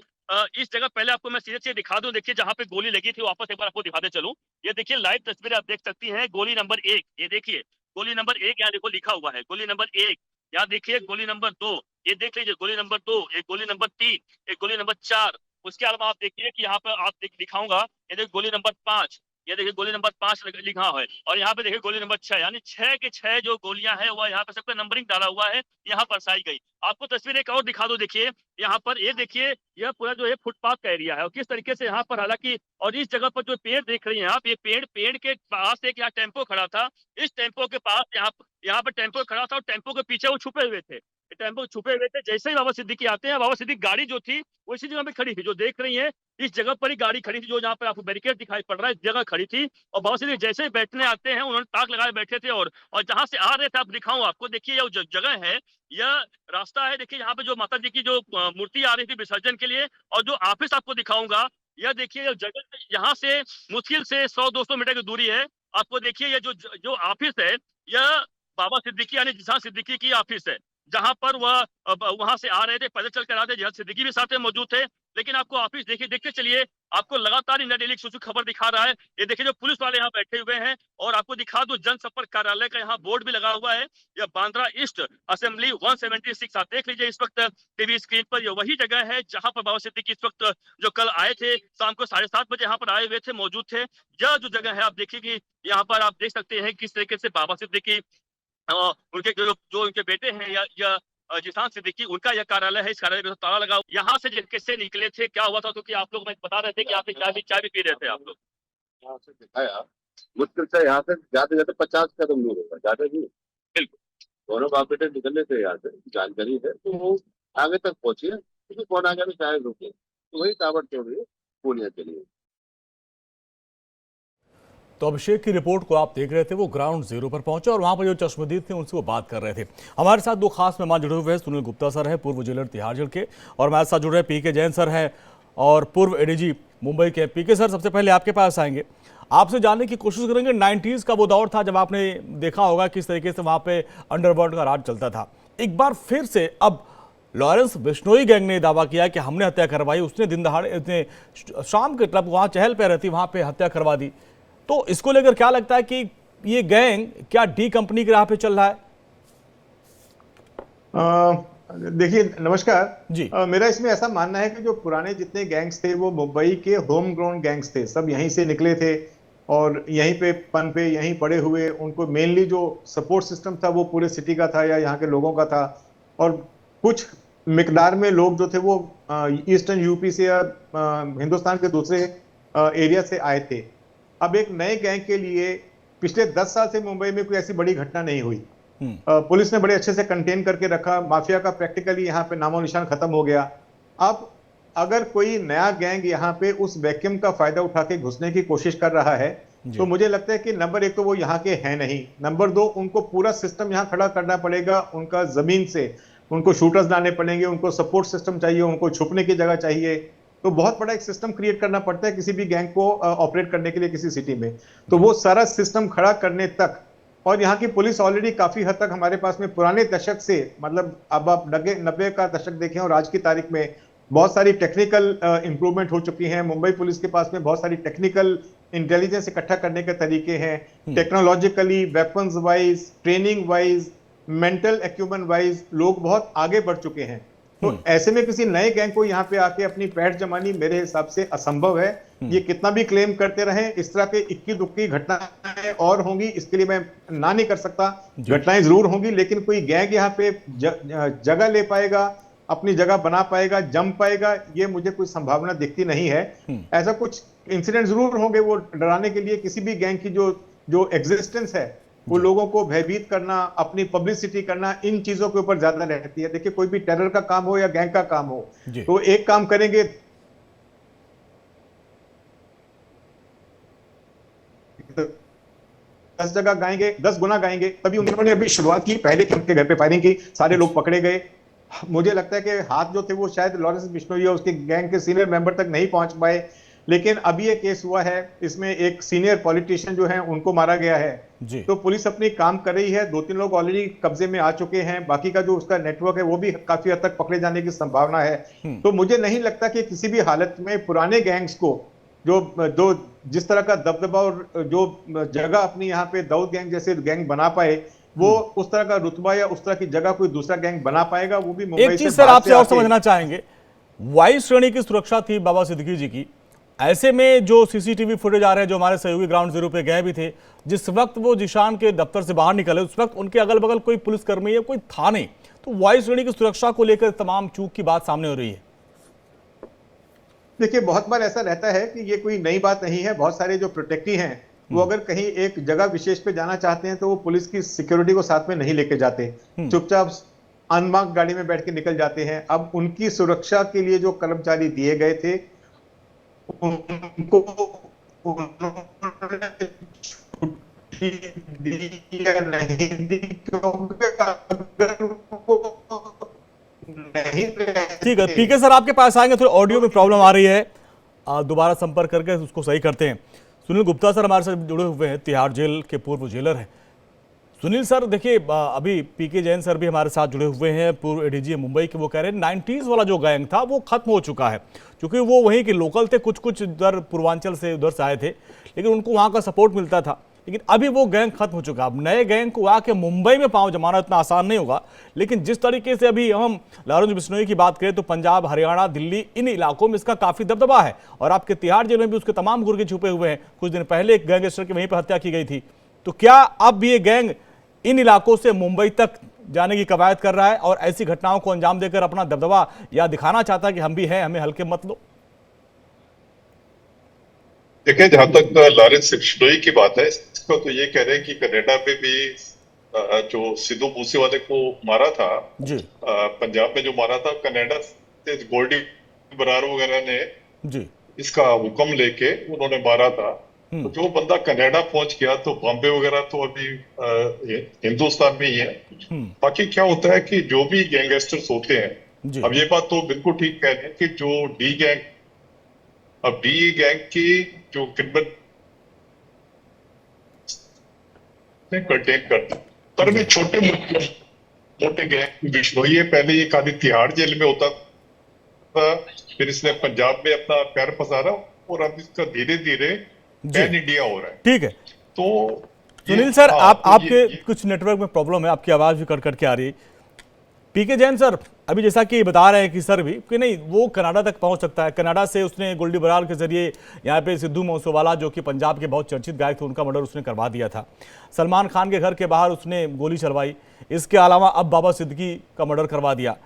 इस जगह पहले आपको मैं सीधे से दिखा दूं, देखिए जहाँ पे गोली लगी थी, वापस एक बार आपको दिखाते चलूं। ये देखिए लाइव तस्वीरें आप देख सकती हैं, गोली नंबर 1, ये देखिए गोली नंबर 1, यहाँ देखो लिखा हुआ है गोली नंबर 1। यहाँ देखिए गोली नंबर 2, ये देख लीजिए गोली नंबर 2, एक गोली नंबर 3, एक गोली नंबर 4। उसके अलावा आप देखिए कि यहाँ पर आप दिखाऊंगा, ये देखिए गोली नंबर 5, ये देखिए गोली नंबर 5 लिखा है, और यहाँ पे देखिए गोली नंबर 6, यानी 6 के 6 जो गोलियां हैं वह यहाँ पे सबका नंबरिंग डाला हुआ है, यहाँ पर साई गई। आपको तस्वीर एक और दिखा दो, देखिए यहाँ पर, ये देखिए यह पूरा जो है फुटपाथ का एरिया है, और किस तरीके से यहाँ पर, हालांकि, और इस जगह पर जो पेड़ देख रही हैं आप, ये पेड़ के पास एक यहाँ टेम्पो खड़ा था, इस टेम्पो के पास यहाँ पर टेम्पो खड़ा था, और टेम्पो के पीछे वो छुपे हुए थे, टेम्पो छुपे हुए थे। जैसे ही बाबा सिद्दीकी आते हैं, बाबा सिद्दीकी गाड़ी जो थी वो इसी जगह पे खड़ी थी, जो देख रही है इस जगह पर ही गाड़ी खड़ी थी, जो जहाँ पर आपको बैरिकेड दिखाई पड़ रहा है, इस जगह खड़ी थी। और बाबा सिद्दीकी जैसे ही बैठने आते हैं, उन्होंने ताक लगाए बैठे थे, और जहां से आ रहे थे, आप दिखाऊं आपको, देखिए ये जो जगह है, यह रास्ता है, देखिए यहाँ पे जो माता जी की जो मूर्ति आ रही थी विसर्जन के लिए, और जो ऑफिस आपको दिखाऊंगा, यह देखिए ये जगह, यहाँ से मुश्किल से 100-200 मीटर की दूरी है। आपको देखिए ये जो ऑफिस है, यह बाबा सिद्दीकी यानी जिशान सिद्दीकी की ऑफिस है, जहां पर वह वहां से आ रहे थे, पैदल चल कर आ रहे थे, जिशान सिद्दीकी भी साथ में मौजूद थे। लेकिन आपको ऑफिस देखिए, देखते चलिए, आपको लगातार इंडिया डेली एक्सप्रेस खबर दिखा रहा है। ये देखिए जो पुलिस वाले यहाँ बैठे हुए हैं, और आपको दिखा दो जनसंपर्क कार्यालय का यहाँ बोर्ड भी लगा हुआ है, यह बांद्रा ईस्ट असेंबली 176। आप देख लीजिए इस वक्त टीवी स्क्रीन पर, यह वही जगह है जहां पर बाबा सिद्दीकी इस वक्त जो कल आए थे, शाम को 7:30 बजे यहाँ पर आए हुए थे, मौजूद थे। यह जो जगह है, आप देखिए कि यहाँ पर आप देख सकते हैं किस तरीके से बाबा सिद्दीकी, उनके जो उनके बेटे हैं, या जिशान सिद्दीकी, उनका यह कार्यालय है। इस कार्यालय में ताला लगा, यहाँ से कैसे निकले थे, क्या हुआ था, क्योंकि आप लोग मैं बता रहे थे कि आप चाय भी पी रहे थे आप लोग। यहाँ से दिखाया, मुश्किल से यहाँ से जाते जाते 50 कदम दूर होगा, ज्यादा नहीं। बिल्कुल, दोनों बाप बेटे निकलने थे यहाँ से, जानकारी है, तो वो आगे तक पहुंचे, क्योंकि कौन आगे भी शायद रुके, तो वही ताबड़तोड़ गोलियां चली। तो अभिषेक की रिपोर्ट को आप देख रहे थे, वो ग्राउंड जीरो पर पहुंचे और वहां पर जो चश्मदीद थे उनसे वो बात कर रहे थे। हमारे साथ 2 खास मेहमान जुड़े हुए हैं, सुनील गुप्ता सर हैं, पूर्व जेलर तिहाड़ जेल के, और हमारे साथ जुड़ रहे पीके जैन सर हैं, और पूर्व एडीजी मुंबई के। पीके सर, सबसे पहले आपके पास आएंगे, आपसे जानने की कोशिश करेंगे 90s का वो दौर था जब आपने देखा होगा किस तरीके से वहां पे अंडरवर्ल्ड का राज चलता था। एक बार फिर से अब लॉरेंस बिश्नोई गैंग ने दावा किया कि हमने हत्या करवाई, उसने दिन दहाड़े, इतने शाम के क्लब वहाँ चहल पहल रहती, वहाँ पे हत्या करवा दी। तो इसको लेकर क्या लगता है कि ये गैंग क्या डी कंपनी की राह पे चल रहा है? देखिए, नमस्कार जी। मेरा इसमें ऐसा मानना है कि जो पुराने जितने गैंग्स थे वो मुंबई के होम ग्राउंड गैंग्स थे, सब यहीं से निकले थे और यहीं पे पनपे, यहीं बड़े हुए। उनको मेनली जो सपोर्ट सिस्टम था वो पूरे सिटी का था या यहाँ के लोगों का था, और कुछ मिकदार में लोग जो थे वो ईस्टर्न यूपी से या हिंदुस्तान के दूसरे एरिया से आए थे। अब एक नए गैंग के लिए पिछले 10 साल से मुंबई में कोई ऐसी बड़ी घटना नहीं हुई। पुलिस ने बड़े अच्छे से कंटेन करके रखा, माफिया का प्रैक्टिकली यहाँ पे नामो निशान खत्म हो गया। अब अगर कोई नया गैंग यहाँ पे उस वैक्यूम का फायदा उठा के घुसने की कोशिश कर रहा है तो मुझे लगता है कि नंबर 1 तो वो यहाँ के हैं नहीं, नंबर 2 उनको पूरा सिस्टम यहाँ खड़ा करना पड़ेगा, उनका जमीन से उनको शूटर्स लाने पड़ेंगे, उनको सपोर्ट सिस्टम चाहिए, उनको छुपने की जगह चाहिए। तो बहुत बड़ा एक सिस्टम क्रिएट करना पड़ता है किसी भी गैंग को ऑपरेट करने के लिए किसी सिटी में। तो वो सारा सिस्टम खड़ा करने तक, और यहाँ की पुलिस ऑलरेडी काफी हद तक हमारे पास में पुराने दशक से, मतलब अब आप 90 का दशक देखें और आज की तारीख में बहुत सारी टेक्निकल इंप्रूवमेंट हो चुकी हैं। मुंबई पुलिस के पास में बहुत सारी टेक्निकल इंटेलिजेंस इकट्ठा करने के तरीके हैं, technologically, weapons wise, training wise, mental equipment wise लोग बहुत आगे बढ़ चुके हैं। तो ऐसे में किसी नए गैंग को यहाँ पे आके अपनी पैठ जमानी मेरे हिसाब से असंभव है। ये कितना भी क्लेम करते रहें, इस तरह के इक्की दुक्की घटनाएं और होंगी, इसके लिए मैं ना नहीं कर सकता, घटनाएं जरूर होंगी, लेकिन कोई गैंग यहाँ पे जगह ले पाएगा, अपनी जगह बना पाएगा, जम पाएगा, ये मुझे कोई संभावना दिखती नहीं है। ऐसा कुछ इंसिडेंट जरूर होंगे वो डराने के लिए। किसी भी गैंग की जो एग्जिस्टेंस है वो लोगों को भयभीत करना, अपनी पब्लिसिटी करना, इन चीजों के ऊपर ज्यादा रहती है। देखिए कोई भी टेरर का काम हो या गैंग का काम हो, तो एक काम करेंगे 10 जगह गाएंगे, 10 गुना गाएंगे। तभी उन्होंने अभी शुरुआत की, पहले उनके घर पे फायरिंग की, सारे लोग पकड़े गए। मुझे लगता है कि हाथ जो थे वो शायद लॉरेंस बिश्नोई या उसके गैंग के सीनियर मेंबर तक नहीं पहुंच पाए, लेकिन अभी ये केस हुआ है, इसमें एक सीनियर पॉलिटिशियन जो है उनको मारा गया है। तो पुलिस अपनी काम कर रही है, 2-3 लोग ऑलरेडी कब्जे में आ चुके हैं, बाकी का जो उसका नेटवर्क है वो भी काफी हद तक पकड़े जाने की संभावना है। तो मुझे नहीं लगता कि किसी भी हालत में पुराने गैंग्स को जो जिस तरह का दबदबा और जो जगह अपनी यहाँ पे दाऊद गैंग जैसे गैंग बना पाए, वो उस तरह का रुतबा या उस तरह की जगह कोई दूसरा गैंग बना पाएगा, वो भी मुंबई से। एक चीज सर आपसे और समझना चाहेंगे, वायु श्रेणी की सुरक्षा थी बाबा सिद्दीकी जी की, ऐसे में जो सीसीटीवी फुटेज आ रहे हैं, जो हमारे सहयोगी ग्राउंड जीरो पे गए भी थे, जिस वक्त वो जिशान के दफ्तर से बाहर निकले उस वक्त उनके अगल बगल कोई पुलिसकर्मी या कोई था नहीं। तो वायु श्रेणी की सुरक्षा को लेकर तमाम चूक की बात सामने हो रही है। देखिए बहुत बार ऐसा रहता है कि ये कोई नई बात नहीं है। बहुत सारे जो प्रोटेक्टी हैं वो अगर कहीं एक जगह विशेष पे जाना चाहते हैं तो वो पुलिस की सिक्योरिटी को साथ में नहीं लेके जाते, चुपचाप अनमार्क्ड गाड़ी में बैठ के निकल जाते हैं। अब उनकी सुरक्षा के लिए जो कर्मचारी दिए गए थे उनको छुट्टी दी या नहीं दी, क्योंकि अगर नहीं, ठीक है पीके सर आपके पास आएंगे, थोड़ी ऑडियो में प्रॉब्लम आ रही है, दोबारा संपर्क करके उसको सही करते हैं। सुनील गुप्ता सर हमारे साथ जुड़े हुए हैं, तिहाड़ जेल के पूर्व जेलर हैं। सुनील सर देखिए, अभी पीके जैन सर भी हमारे साथ जुड़े हुए हैं, पूर्व एडीजी मुंबई के। वो कह रहे हैं 90s वाला जो गैंग था वो खत्म हो चुका है, क्योंकि वो वहीं के लोकल थे, कुछ इधर पूर्वांचल से उधर से आए थे, लेकिन उनको वहाँ का सपोर्ट मिलता था। लेकिन अभी वो गैंग खत्म हो चुका है। अब नए गैंग को आके मुंबई में पांव जमाना इतना आसान नहीं होगा। लेकिन जिस तरीके से अभी हम लॉरेंस बिश्नोई की बात करें तो पंजाब, हरियाणा, दिल्ली, इन इलाकों में इसका काफी दबदबा है, और आपके तिहाड़ जेल में भी उसके तमाम गुर्गे छुपे हुए हैं। कुछ दिन पहले एक गैंगस्टर की वहीं पर हत्या की गई थी। तो क्या अब भी ये गैंग इन इलाकों से मुंबई तक जाने की कवायद कर रहा है और ऐसी घटनाओं को अंजाम देकर अपना दबदबा या दिखाना चाहता है कि हम भी हैं, हमें हल्के मत लो? देखिए जहां तक लॉरेंस बिश्नोई की बात है, इसको तो ये कह रहे हैं कि कनाडा में भी जो सिद्धू मूसेवाले को मारा था जी, पंजाब में जो मारा था, कनाडा से गोल्डी बरार वगैरह ने जी इसका हुक्म लेके उन्होंने मारा था। तो जो बंदा कनाडा पहुंच गया तो बॉम्बे वगैरह तो अभी हिंदुस्तान में ही है। बाकी क्या होता है कि जो भी गैंगस्टर्स होते हैं, अब ये बात तो बिल्कुल ठीक कह रहे हैं कि जो डी गैंग की जो क्रिमिनल कंटेन करता, पर भी छोटे मोटे गैंग बिश्नोई है, पहले ये खाली तिहाड़ जेल में होता था, फिर इसने पंजाब में अपना पैर पसारा और अब इसका धीरे धीरे पैन इंडिया हो रहा है। ठीक है, तो सुनील सर आपके कुछ नेटवर्क में प्रॉब्लम है, आपकी आवाज भी कट कट के आ रही है। पीके जैन सर, अभी जैसा कि बता रहे हैं कि सर भी कि नहीं वो कनाडा तक पहुंच सकता है, कनाडा से उसने गोल्डी बरार के जरिए यहाँ पे सिद्धू मूसेवाला जो कि पंजाब के बहुत चर्चित गायक थे उनका मर्डर उसने करवा दिया था। सलमान खान के घर के बाहर उसने गोली चलवाई। इसके अलावा अब बाबा सिद्दीकी का मर्डर करवा दिया।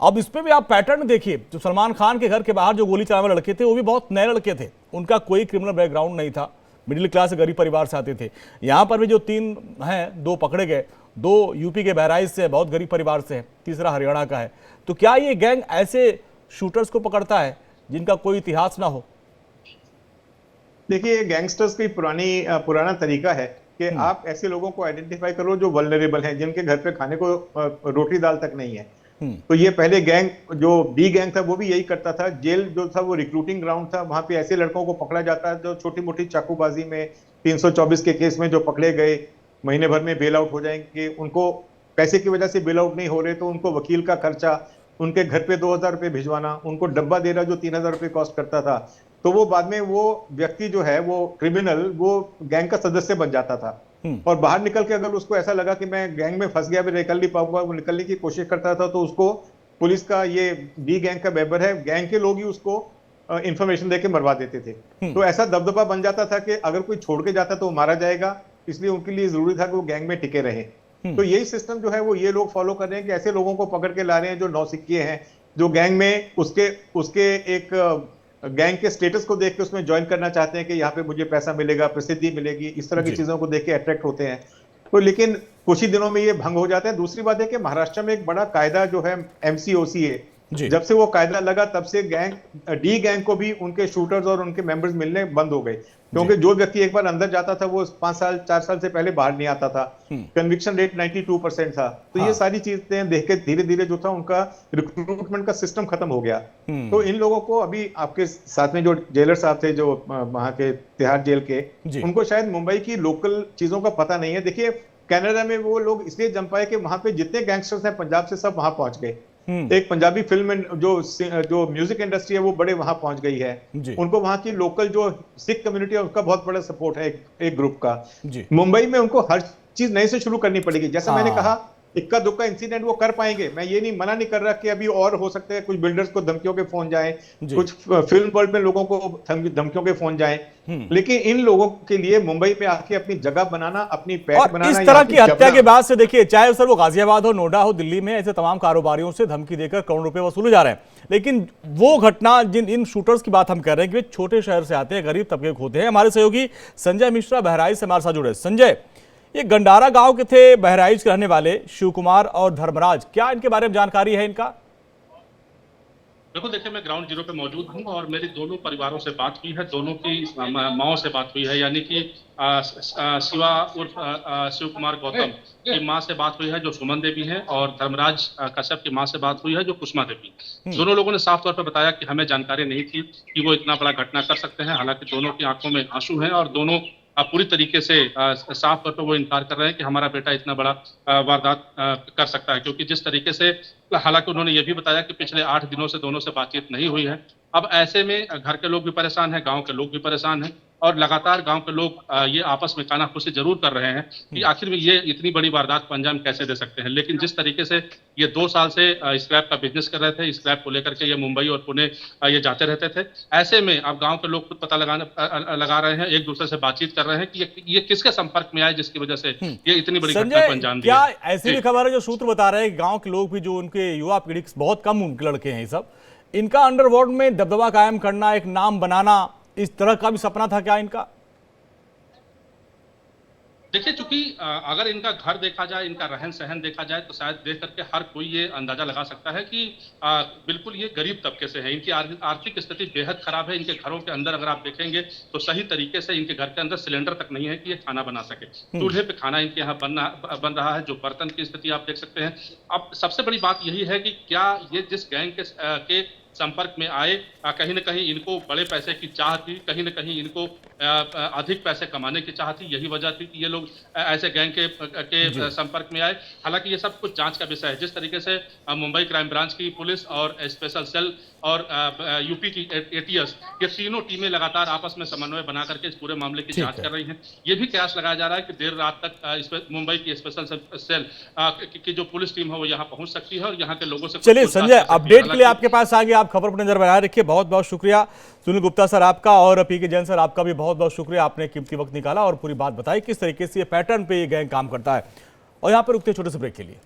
अब इस पर भी आप पैटर्न देखिए, जो सलमान खान के घर के बाहर जो गोली चलाने वाले लड़के थे वो भी बहुत नए लड़के थे, उनका कोई क्रिमिनल बैकग्राउंड नहीं था, मिडिल क्लास गरीब परिवार से आते थे। यहाँ पर भी जो 3 हैं, 2 पकड़े गए, 2 यूपी के बहराइच से बहुत गरीब परिवार से है, तीसरा हरियाणा का है। तो क्या ये गैंग ऐसे शूटर्स को पकड़ता है जिनका कोई इतिहास ना हो? देखिए, गैंगस्टर्स की पुराना तरीका है कि आप ऐसे लोगों को आइडेंटिफाई करो जो वल्नरेबल हैं, जिनके घर पे खाने को रोटी दाल तक नहीं है। तो ये पहले गैंग, जो बी गैंग था, वो भी यही करता था। जेल जो था वो रिक्रूटिंग ग्राउंड था, वहां पे ऐसे लड़कों को पकड़ा जाता है जो छोटी मोटी चाकूबाजी में 324 के केस में जो पकड़े गए, महीने भर में बेल आउट हो जाएंगे। उनको पैसे की वजह से बेल आउट नहीं हो रहे तो उनको वकील का खर्चा, उनके घर पे 2000 रुपये भिजवाना, उनको डब्बा देना जो 3000 रुपये कॉस्ट करता था। तो वो बाद में वो व्यक्ति जो है वो क्रिमिनल, वो गैंग का सदस्य बन जाता था। और बाहर निकल के अगर उसको ऐसा लगा कि मैं गैंग में फंस गया, मैं निकल नहीं पाऊंगा, वो निकलने की कोशिश करता था, तो उसको पुलिस का, ये बी गैंग का मेंबर है, गैंग के लोग ही उसको इंफॉर्मेशन देके मरवा देते थे। तो ऐसा दबदबा बन जाता था कि अगर कोई छोड़ के जाता तो वो मारा जाएगा, इसलिए उनके लिए जरूरी था कि वो गैंग में टिके रहे। तो यही सिस्टम जो है वो ये लोग फॉलो कर रहे हैं कि ऐसे लोगों को पकड़ के ला रहे हैं जो नौसिखिए हैं, जो गैंग में उसके एक गैंग के स्टेटस को देख के उसमें ज्वाइन करना चाहते हैं कि यहाँ पे मुझे पैसा मिलेगा, प्रसिद्धि मिलेगी, इस तरह की चीजों को देख के अट्रैक्ट होते हैं। तो लेकिन कुछ ही दिनों में ये भंग हो जाता है। दूसरी बात है कि महाराष्ट्र में एक बड़ा कायदा जो है MCOC है, जब से वो कायदा लगा तब से डी गैंग को भी उनके शूटर्स और उनके मेंबर्स मिलने बंद हो गए, क्योंकि जो व्यक्ति एक बार अंदर जाता था वो 4 साल से पहले बाहर नहीं आता था। कन्विक्शन रेट 92% था। तो ये सारी चीजें देख के धीरे धीरे जो था उनका रिक्रूटमेंट का सिस्टम खत्म हो गया। तो इन लोगों को, अभी आपके साथ में जो जेलर साहब थे जो वहां के तिहाड़ जेल के, उनको शायद मुंबई की लोकल चीजों का पता नहीं है। देखिए, कनाडा में वो लोग इसलिए जम पाए कि वहां पे जितने गैंगस्टर्स हैं पंजाब से सब वहां पहुंच गए। एक पंजाबी फिल्म जो म्यूजिक इंडस्ट्री है वो बड़े वहां पहुंच गई है। उनको वहां की लोकल जो सिख कम्युनिटी है उसका बहुत बड़ा सपोर्ट है एक ग्रुप का। मुंबई में उनको हर चीज नए से शुरू करनी पड़ेगी। जैसा मैंने कहा, इक्का दुक्का इंसिडेंट वो कर पाएंगे, मैं ये नहीं मना नहीं कर रहा कि अभी और हो सकते हैं, कुछ बिल्डर्स को धमकियों के फोन जाए, कुछ फिल्म वर्ल्ड में लोगों को धमकियों के फोन जाए, लेकिन इन लोगों के लिए मुंबई में आके अपनी जगह बनाना, अपनी पैठ बनाना, इस तरह की हत्या के बाद से देखिए, चाहे सर वो गाजियाबाद हो, नोएडा हो, दिल्ली में ऐसे तमाम कारोबारियों से धमकी देकर करोड़ों रुपए वसूले जा रहे हैं। लेकिन वो घटना, जिन इन शूटर्स की बात हम कर रहे हैं कि वे छोटे शहर से आते हैं, गरीब तबके के होते हैं। हमारे सहयोगी संजय मिश्रा बहराइच से हमारे साथ जुड़े। संजय, ये गंडारा गांव के थे बहराइच के रहने वाले शिव कुमार और धर्मराज, क्या इनके बारे में जानकारी है इनका? बिल्कुल, देखिए मैं ग्राउंड जीरो पे मौजूद हूँ और मेरी दोनों परिवारों से बात हुई है, दोनों की माओं से बात हुई है, यानी कि शिवा उर्फ शिव कुमार गौतम की माँ से बात हुई है जो सुमन देवी हैं, और धर्मराज कश्यप की माँ से बात हुई है जो कुसुमा देवी। दोनों लोगों ने साफ तौर पर बताया कि हमें जानकारी नहीं थी कि वो इतना बड़ा घटना कर सकते हैं। हालांकि दोनों की आंखों में आंसू हैं और दोनों पूरी तरीके से साफ तौर पर वो इनकार कर रहे हैं कि हमारा बेटा इतना बड़ा वारदात कर सकता है, क्योंकि जिस तरीके से, हालांकि उन्होंने ये भी बताया कि पिछले 8 दिनों से दोनों से बातचीत नहीं हुई है। अब ऐसे में घर के लोग भी परेशान हैं, गांव के लोग भी परेशान हैं, और लगातार गांव के लोग ये आपस में कानाफूसी जरूर कर रहे हैं कि आखिर में ये इतनी बड़ी वारदात को अंजाम कैसे दे सकते हैं। लेकिन जिस तरीके से ये 2 साल से स्क्रैप का बिजनेस कर रहे थे, स्क्रैप को लेकर के ये मुंबई और पुणे ये जाते रहते थे, ऐसे में अब गांव के लोग खुद पता लगा रहे हैं, एक दूसरे से बातचीत कर रहे हैं कि ये किसके संपर्क में आए जिसकी वजह से ये इतनी बड़ी घटना को अंजाम दिया। क्या ऐसी भी खबर है जो सूत्र बता रहे हैं गांव के लोग भी, जो उनके युवा पीढ़ी बहुत कम उनके लड़के हैं, सब इनका अंडरवर्ल्ड में दबदबा कायम करना, एक नाम बनाना, इस तरह का भी सपना था क्या इनका? देखिए, चूंकि अगर इनका घर देखा जाए, इनका रहन सहन देखा जाए, तो शायद देख करके हर कोई ये अंदाजा लगा सकता है कि बिल्कुल ये गरीब तबके से है। इनकी आर्थिक स्थिति बेहद खराब है। इनके घरों के अंदर अगर आप देखेंगे तो सही तरीके से इनके घर के अंदर सिलेंडर तक नहीं है कि ये खाना बना सके। चूल्हे पे खाना इनके यहाँ बन रहा है। जो बर्तन की स्थिति आप देख सकते हैं। अब सबसे बड़ी बात यही है कि क्या ये जिस गैंग के संपर्क में आए, कहीं न कहीं इनको बड़े पैसे की चाह थी, कहीं न कहीं इनको अधिक पैसे कमाने की चाह थी। यही वजह थी कि ये लोग ऐसे गैंग के संपर्क में आए। हालांकि ये सब कुछ जांच का विषय है। जिस तरीके से मुंबई क्राइम ब्रांच की पुलिस और स्पेशल सेल और यूपी की एटीएस, ये तीनों टीमें लगातार आपस में समन्वय बना करके इस पूरे मामले की जांच कर रही हैं। ये भी कयास लगाया जा रहा है कि देर रात तक मुंबई की स्पेशल सेल की जो पुलिस टीम है वो यहाँ पहुंच सकती है और यहाँ के लोगों से। चलिए संजय, अपडेट के लिए आपके पास आगे, आप खबर पर नजर बनाए रखिए। बहुत बहुत शुक्रिया सुनील गुप्ता सर आपका, और पीके जैन सर आपका भी बहुत बहुत शुक्रिया। आपने कीमती वक्त निकाला और पूरी बात बताई किस तरीके से ये पैटर्न पे ये गैंग काम करता है। और यहाँ पर रुकते छोटे से ब्रेक के लिए।